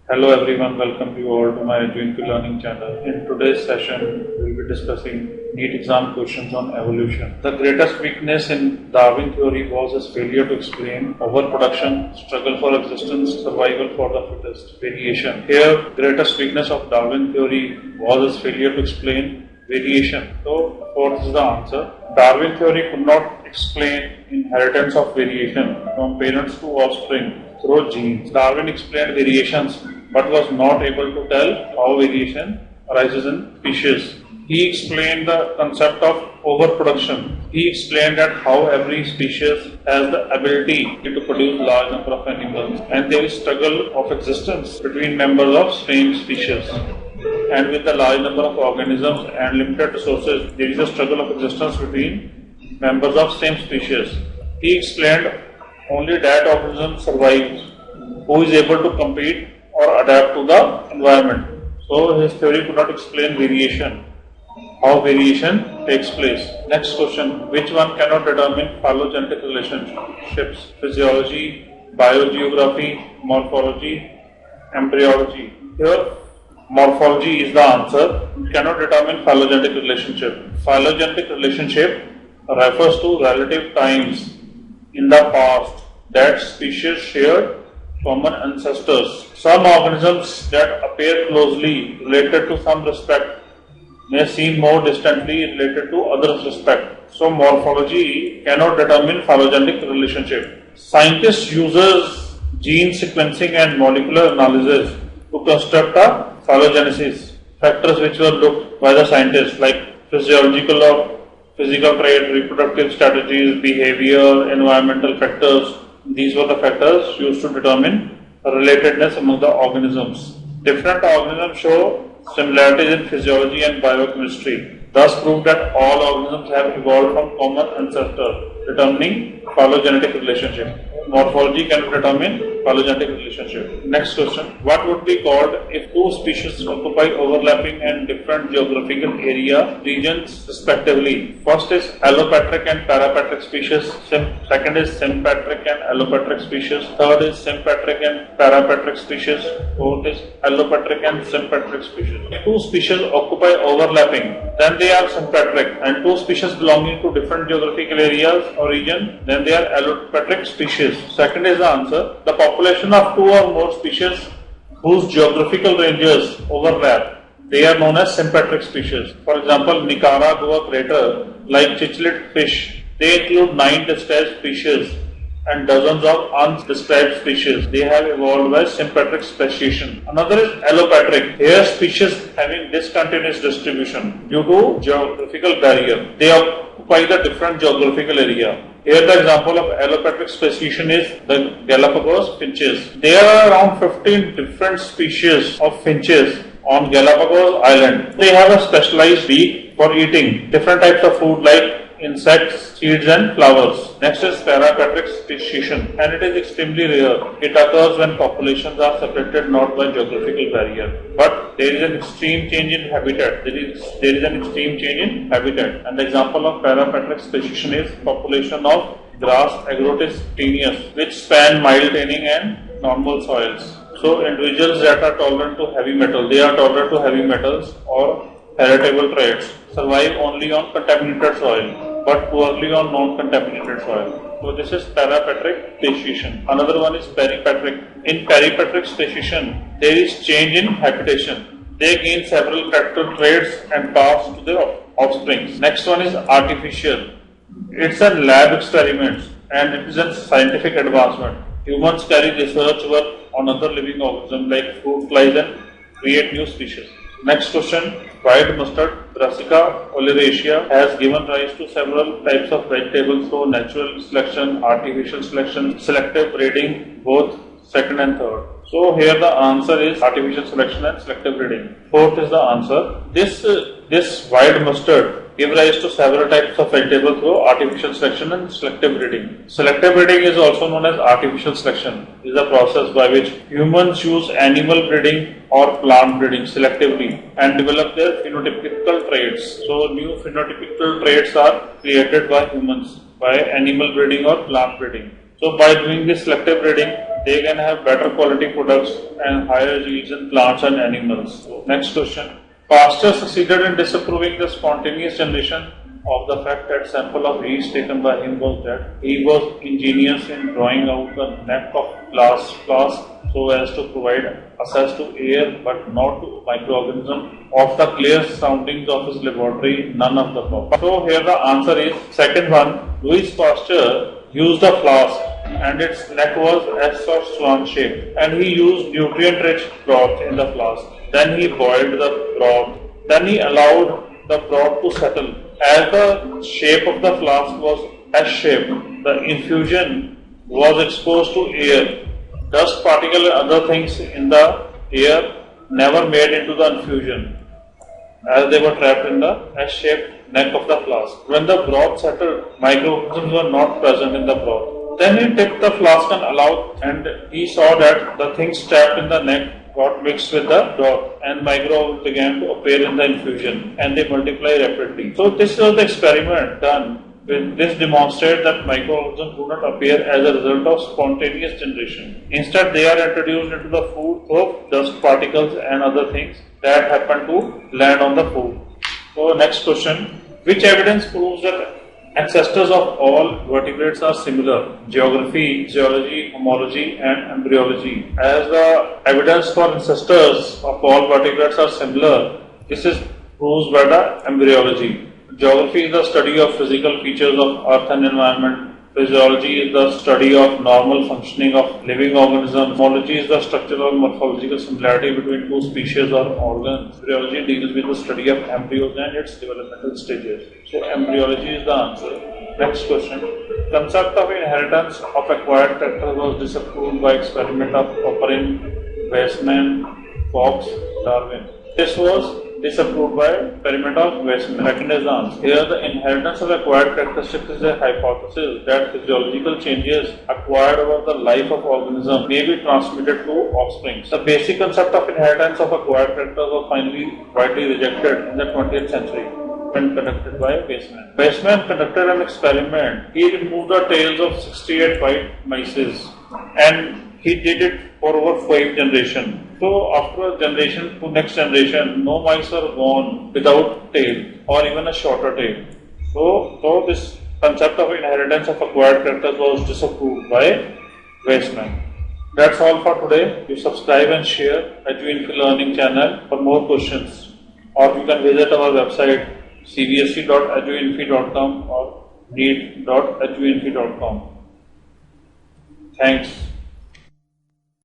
Hello everyone, welcome you all to my Untitled Learning channel. In today's session, we will be discussing NEET exam questions on evolution. The greatest weakness in Darwin theory was his failure to explain overproduction, struggle for existence, survival for the fittest, variation. Here, greatest weakness of Darwin theory was his failure to explain variation. So, what is the answer? Darwin theory could not explain inheritance of variation from parents to offspring through genes. Darwin explained variations but was not able to tell how variation arises in species. He explained the concept of overproduction. He explained that how every species has the ability to produce large number of animals and there is struggle of existence between members of same species. And with the large number of organisms and limited resources, there is a struggle of existence between members of same species. He explained only that organism survives who is able to compete or adapt to the environment. So his theory could not explain variation, how variation takes place. Next question, which one cannot determine phylogenetic relationships? Physiology, biogeography, morphology, embryology. Here, morphology is the answer. It cannot determine phylogenetic relationship. Phylogenetic relationship refers to relative times in the past that species shared common ancestors. Some organisms that appear closely related to some respect may seem more distantly related to other respect. So morphology cannot determine phylogenetic relationship. Scientists uses gene sequencing and molecular analysis to construct a phylogenesis. Factors which were looked by the scientists like physiological or physical trait, reproductive strategies, behavior, environmental factors. These were the factors used to determine relatedness among the organisms. Different organisms show similarities in physiology and biochemistry, thus prove that all organisms have evolved from common ancestors, determining phylogenetic relationship. Morphology can determine phylogenetic relationship. Next question, what would be called if two species occupy overlapping and different geographical area regions respectively? First is allopatric and parapatric species, second is sympatric and allopatric species, third is sympatric and parapatric species, fourth is allopatric and sympatric species. If two species occupy overlapping, then they are sympatric, and two species belonging to different geographical areas or region, then they are allopatric species. Second is the answer. The population of two or more species whose geographical ranges overlap, they are known as sympatric species. For example, Nicaragua crater, like cichlid fish, they include 9 described species and dozens of undescribed species. They have evolved by sympatric speciation. Another is allopatric. Here species having discontinuous distribution due to geographical barrier. They occupy the different geographical area. Here the example of allopatric speciation is the Galapagos finches. There are around 15 different species of finches on Galapagos Island. They have a specialized beak for eating different types of food like insects, seeds and flowers. Next is parapatric speciation, and it is extremely rare. It occurs when populations are separated not by geographical barrier, but there is an extreme change in habitat. There is an extreme change in habitat. And the example of parapatric speciation is population of grass agrotis tenuis, which span mild taining and normal soils. So individuals that are tolerant to heavy metal, they are tolerant to heavy metals or heritable traits, survive only on contaminated soil, but poorly on non-contaminated soil. So this is parapatric speciation. Another one is peripatric. In peripatric speciation, there is change in habitation. They gain several character traits and pass to their offspring. Next one is artificial. It's a lab experiment and it is a scientific advancement. Humans carry research work on other living organisms like fruit flies and create new species. Next question, white mustard, Brassica oleracea, has given rise to several types of vegetables through natural selection, artificial selection, selective breeding, both second and third. So here the answer is artificial selection and selective breeding. Fourth is the answer. This white mustard give rise to several types of vegetables through artificial selection and selective breeding. Selective breeding is also known as artificial selection. It is a process by which humans use animal breeding or plant breeding selectively and develop their phenotypical traits. So new phenotypical traits are created by humans by animal breeding or plant breeding. So by doing this selective breeding, they can have better quality products and higher yields in plants and animals. So next question. Pasteur succeeded in disapproving the spontaneous generation of the fact that sample of yeast taken by him was that he was ingenious in drawing out the neck of flask so as to provide access to air but not to microorganisms. Of the clear surroundings of his laboratory, none of the above. So here the answer is second one. Louis Pasteur used a flask and its neck was S or swan shaped, and he used nutrient rich broth in the flask. Then he boiled the broth. Then he allowed the broth to settle. As the shape of the flask was S-shaped, the infusion was exposed to air. Dust particles and other things in the air never made into the infusion, as they were trapped in the S-shaped neck of the flask. When the broth settled, microorganisms were not present in the broth. Then he took the flask and he saw that the things trapped in the neck got mixed with the broth and microbes began to appear in the infusion and they multiply rapidly. So this was the experiment done. This demonstrated that microorganisms do not appear as a result of spontaneous generation. Instead, they are introduced into the food of dust particles and other things that happen to land on the food. So next question. Which evidence proves that ancestors of all vertebrates are similar? Geography, zoology, homology and embryology. As the evidence for ancestors of all vertebrates are similar, this is proved by the embryology. Geography is the study of physical features of earth and environment. Physiology is the study of normal functioning of living organisms. Homology is the structural and morphological similarity between two species or organs. Embryology deals with the study of embryos and its developmental stages. So embryology is the answer. Next question. Concept of inheritance of acquired characters was disapproved by experiment of Popperin, Weismann, Fox, Darwin. This was disapproved by experiment of Weismann. Second is the answer. Here the inheritance of acquired characteristics is a hypothesis that physiological changes acquired over the life of organism may be transmitted to offspring. The basic concept of inheritance of acquired characters was finally widely rejected in the 20th century when conducted by Weismann. Weismann conducted an experiment. He removed the tails of 68 white mice and he did it for over 5 generations. So after a generation to next generation, no mice are born without tail or even a shorter tail. So this concept of inheritance of acquired characters was disapproved by Weismann. That's all for today. You subscribe and share EduInfo Learning channel for more questions, or you can visit our website cbse.eduinfo.com or neet.eduinfo.com. Thanks.